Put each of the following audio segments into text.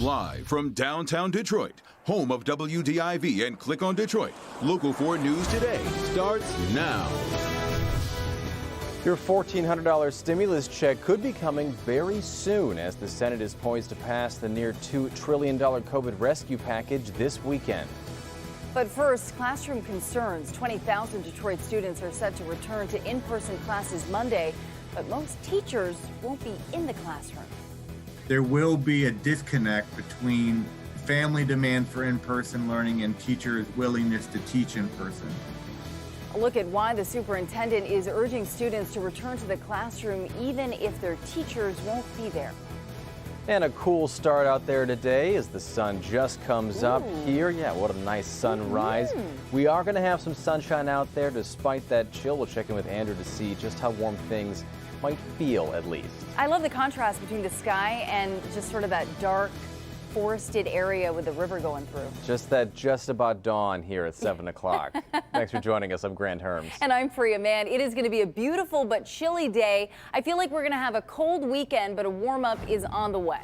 Live from downtown Detroit, home of WDIV and Click on Detroit, Local 4 News Today starts now. Your $1,400 stimulus check could be coming very soon as the Senate is poised to pass the near $2 trillion COVID rescue package this weekend. But first, classroom concerns. 20,000 Detroit students are set to return to in-person classes Monday, but most teachers won't be in the classroom. There will be a disconnect between family demand for in-person learning and teachers' willingness to teach in person. A look at why the superintendent is urging students to return to the classroom even if their teachers won't be there. And a cool start out there today as the sun just comes up here. Yeah, what a nice sunrise. We are going to have some sunshine out there despite that chill. We'll check in with Andrew to see just how warm things might feel at least. I love the contrast between the sky and just sort of that dark forested area with the river going through. Just about dawn here at 7 o'clock. Thanks for joining us. I'm Grant Herms. And I'm Priya Mann. It is going to be a beautiful but chilly day. I feel like we're going to have a cold weekend, but a warm up is on the way.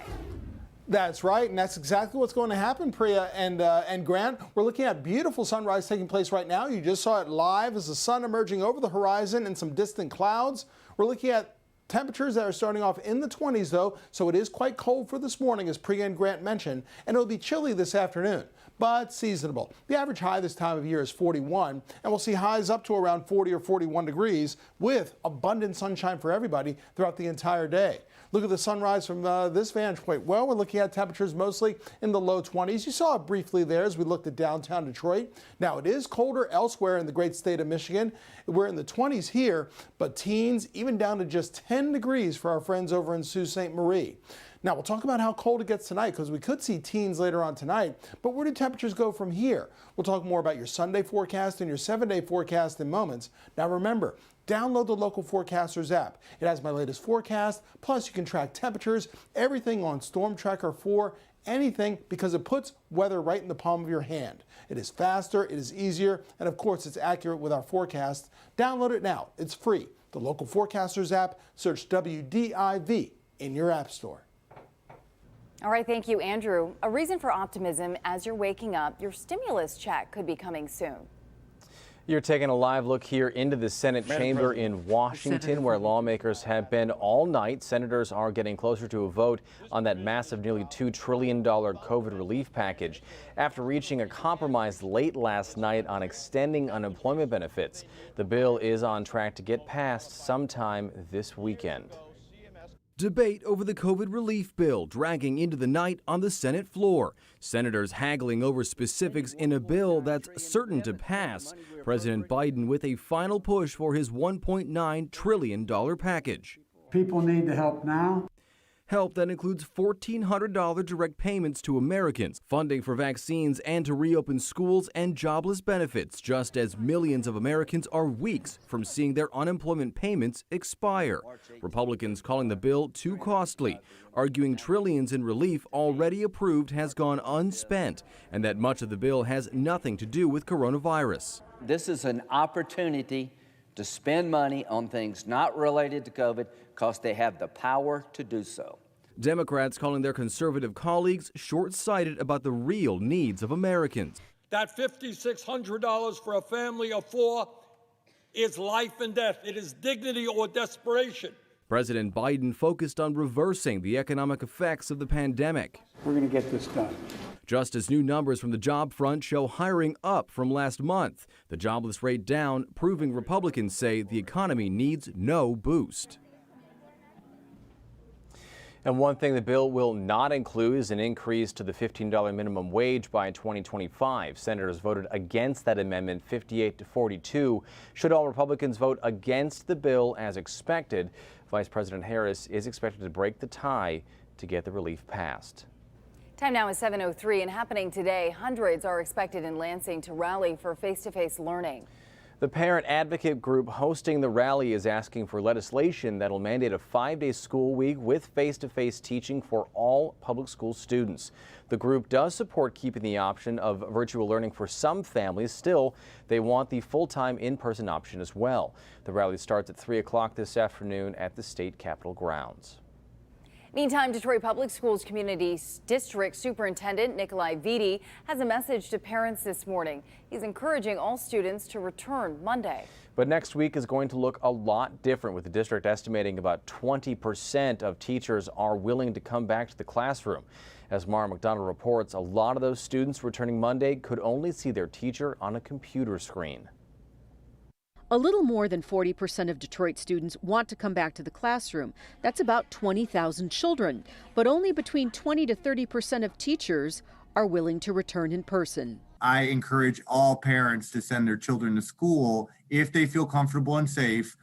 That's right, and that's exactly what's going to happen, Priya and Grant. We're looking at beautiful sunrise taking place right now. You just saw it live as the sun emerging over the horizon and some distant clouds. We're looking at temperatures that are starting off in the 20s, though, so it is quite cold for this morning, as Priya and Grant mentioned, and it'll be chilly this afternoon, but seasonable. The average high this time of year is 41, and we'll see highs up to around 40 or 41 degrees with abundant sunshine for everybody throughout the entire day. Look at the sunrise from this vantage point. Well, we're looking at temperatures mostly in the low 20s. You saw it briefly there as we looked at downtown Detroit. Now, it is colder elsewhere in the great state of Michigan. We're in the 20s here, but teens even down to just 10 degrees for our friends over in Sault Ste. Marie. Now, we'll talk about how cold it gets tonight because we could see teens later on tonight, but where do temperatures go from here? We'll talk more about your Sunday forecast and your 7-day forecast in moments. Now, remember, download the Local Forecasters app. It has my latest forecast, plus you can track temperatures, everything on Storm Tracker 4, anything, because it puts weather right in the palm of your hand. It is faster, it is easier, and of course it's accurate with our forecast. Download it now. It's free. The Local Forecasters app, search WDIV in your app store. All right, thank you, Andrew. A reason for optimism as you're waking up, your stimulus check could be coming soon. You're taking a live look here into the Senate chamber in Washington, where lawmakers have been all night. Senators are getting closer to a vote on that massive nearly $2 trillion COVID relief package after reaching a compromise late last night on extending unemployment benefits. The bill is on track to get passed sometime this weekend. Debate over the COVID relief bill dragging into the night on the Senate floor. Senators haggling over specifics in a bill that's certain to pass. President Biden with a final push for his $1.9 trillion package. People need the help now. Help that includes $1,400 direct payments to Americans, funding for vaccines, and to reopen schools and jobless benefits, just as millions of Americans are weeks from seeing their unemployment payments expire. Republicans calling the bill too costly, arguing trillions in relief already approved has gone unspent, and that much of the bill has nothing to do with coronavirus. This is an opportunity to spend money on things not related to COVID because they have the power to do so. Democrats calling their conservative colleagues short-sighted about the real needs of Americans. That $5,600 for a family of 4 is life and death. It is dignity or desperation. President Biden focused on reversing the economic effects of the pandemic. We're going to get this done. Just as new numbers from the job front show hiring up from last month, the jobless rate down, proving Republicans say the economy needs no boost. And one thing the bill will not include is an increase to the $15 minimum wage by 2025. Senators voted against that amendment 58 to 42. Should all Republicans vote against the bill as expected, Vice President Harris is expected to break the tie to get the relief passed. Time now is 7:03, and happening today, hundreds are expected in Lansing to rally for face-to-face learning. The parent advocate group hosting the rally is asking for legislation that will mandate a 5-day school week with face-to-face teaching for all public school students. The group does support keeping the option of virtual learning for some families. Still, they want the full-time in-person option as well. The rally starts at 3 o'clock this afternoon at the state capitol grounds. Meantime, Detroit Public Schools Community District Superintendent Nikolai Vitti has a message to parents this morning. He's encouraging all students to return Monday. But next week is going to look a lot different, with the district estimating about 20% of teachers are willing to come back to the classroom. As Mara McDonald reports, a lot of those students returning Monday could only see their teacher on a computer screen. A little more than 40% of Detroit students want to come back to the classroom. That's about 20,000 children. But only between 20 to 30% of teachers are willing to return in person. I encourage all parents to send their children to school if they feel comfortable and safe,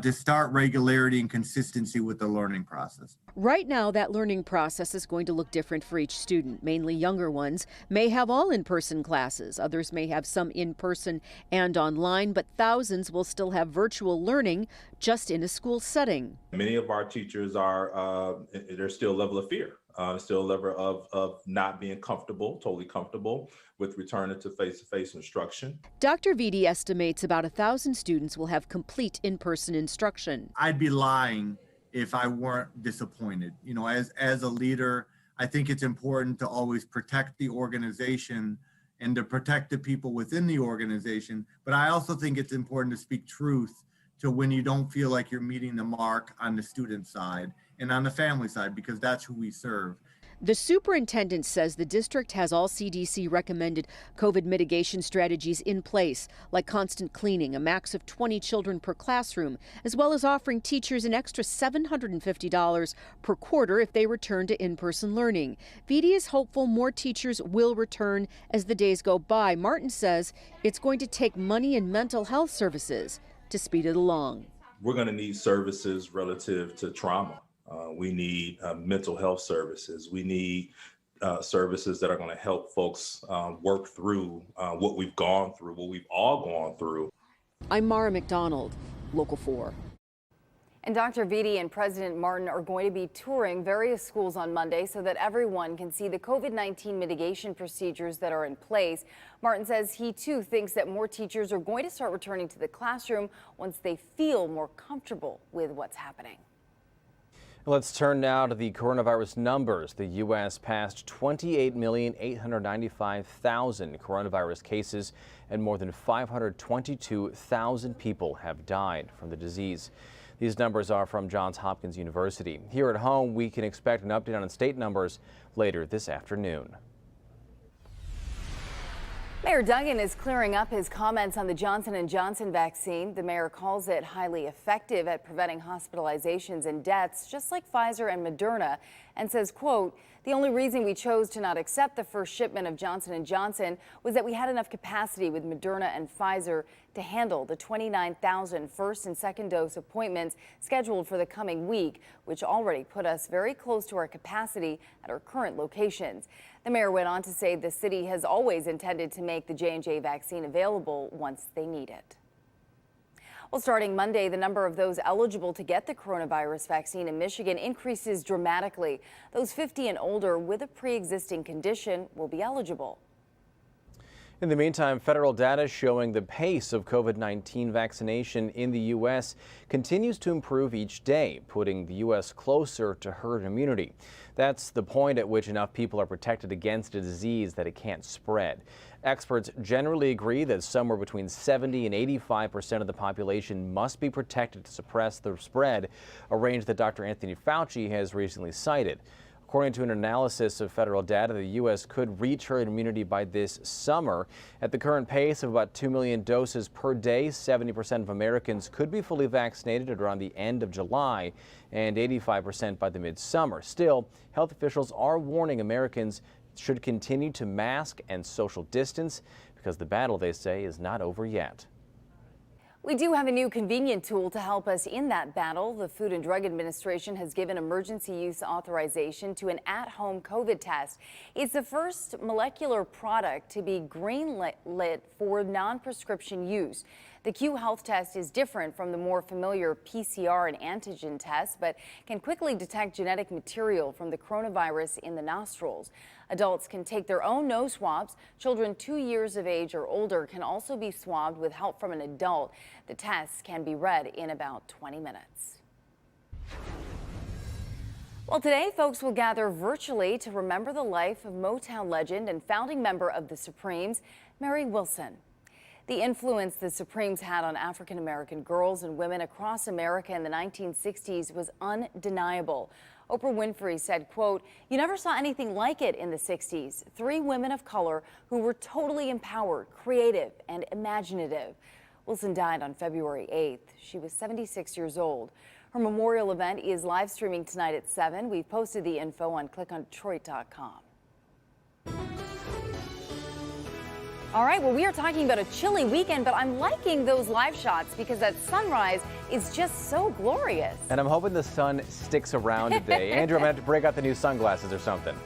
to start regularity and consistency with the learning process. Right now, that learning process is going to look different for each student. Mainly younger ones may have all in-person classes. Others may have some in-person and online, but thousands will still have virtual learning just in a school setting. Many of our teachers there's still a level of fear. Still a level of not being comfortable, totally comfortable with returning to face-to-face instruction. Dr. Vitti estimates about 1,000 students will have complete in-person instruction. I'd be lying if I weren't disappointed. You know, as a leader, I think it's important to always protect the organization and to protect the people within the organization. But I also think it's important to speak truth to when you don't feel like you're meeting the mark on the student side and on the family side, because that's who we serve. The superintendent says the district has all CDC recommended COVID mitigation strategies in place, like constant cleaning, a max of 20 children per classroom, as well as offering teachers an extra $750 per quarter if they return to in-person learning. Vitti is hopeful more teachers will return as the days go by. Martin says it's going to take money and mental health services to speed it along. We're going to need services relative to trauma. We need mental health services. We need services that are going to help folks work through what we've gone through, what we've all gone through. I'm Mara McDonald, Local 4. And Dr. Vitti and President Martin are going to be touring various schools on Monday so that everyone can see the COVID-19 mitigation procedures that are in place. Martin says he too thinks that more teachers are going to start returning to the classroom once they feel more comfortable with what's happening. Let's turn now to the coronavirus numbers. The U.S. passed 28,895,000 coronavirus cases, and more than 522,000 people have died from the disease. These numbers are from Johns Hopkins University. Here at home, we can expect an update on state numbers later this afternoon. Mayor Duggan is clearing up his comments on the Johnson & Johnson vaccine. The mayor calls it highly effective at preventing hospitalizations and deaths, just like Pfizer and Moderna, and says, quote, "The only reason we chose to not accept the first shipment of Johnson & Johnson was that we had enough capacity with Moderna and Pfizer to handle the 29,000 first and second dose appointments scheduled for the coming week, which already put us very close to our capacity at our current locations." The mayor went on to say the city has always intended to make the J&J vaccine available once they need it. Well, starting Monday, the number of those eligible to get the coronavirus vaccine in Michigan increases dramatically. Those 50 and older with a pre-existing condition will be eligible. In the meantime, federal data showing the pace of COVID-19 vaccination in the U.S. continues to improve each day, putting the U.S. closer to herd immunity. That's the point at which enough people are protected against a disease that it can't spread. Experts generally agree that somewhere between 70 and 85% of the population must be protected to suppress the spread, a range that Dr. Anthony Fauci has recently cited. According to an analysis of federal data, the U.S. could reach herd immunity by this summer. At the current pace of about 2 million doses per day, 70% of Americans could be fully vaccinated at around the end of July and 85% by the midsummer. Still, health officials are warning Americans should continue to mask and social distance because the battle, they say, is not over yet. We do have a new convenient tool to help us in that battle. The Food and Drug Administration has given emergency use authorization to an at-home COVID test. It's the first molecular product to be green-lit for non-prescription use. The Q Health test is different from the more familiar PCR and antigen tests, but can quickly detect genetic material from the coronavirus in the nostrils. Adults can take their own nose swabs. Children 2 years of age or older can also be swabbed with help from an adult. The tests can be read in about 20 minutes. Well, today, folks will gather virtually to remember the life of Motown legend and founding member of the Supremes, Mary Wilson. The influence the Supremes had on African-American girls and women across America in the 1960s was undeniable. Oprah Winfrey said, quote, "You never saw anything like it in the 60s. 3 women of color who were totally empowered, creative, and imaginative." Wilson died on February 8th. She was 76 years old. Her memorial event is live streaming tonight at 7. We've posted the info on clickondetroit.com. All right, well, we are talking about a chilly weekend, but I'm liking those live shots because that sunrise is just so glorious. And I'm hoping the sun sticks around today. Andrew, I'm going to have to break out the new sunglasses or something.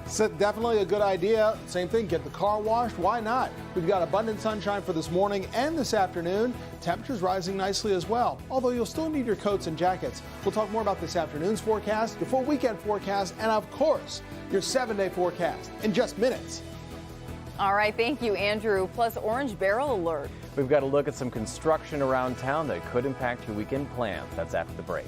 So definitely a good idea. Same thing, get the car washed. Why not? We've got abundant sunshine for this morning and this afternoon. Temperatures rising nicely as well, although you'll still need your coats and jackets. We'll talk more about this afternoon's forecast, your full weekend forecast, and of course, your 7-day forecast in just minutes. All right, thank you, Andrew. Plus, orange barrel alert. We've got to look at some construction around town that could impact your weekend plans. That's after the break.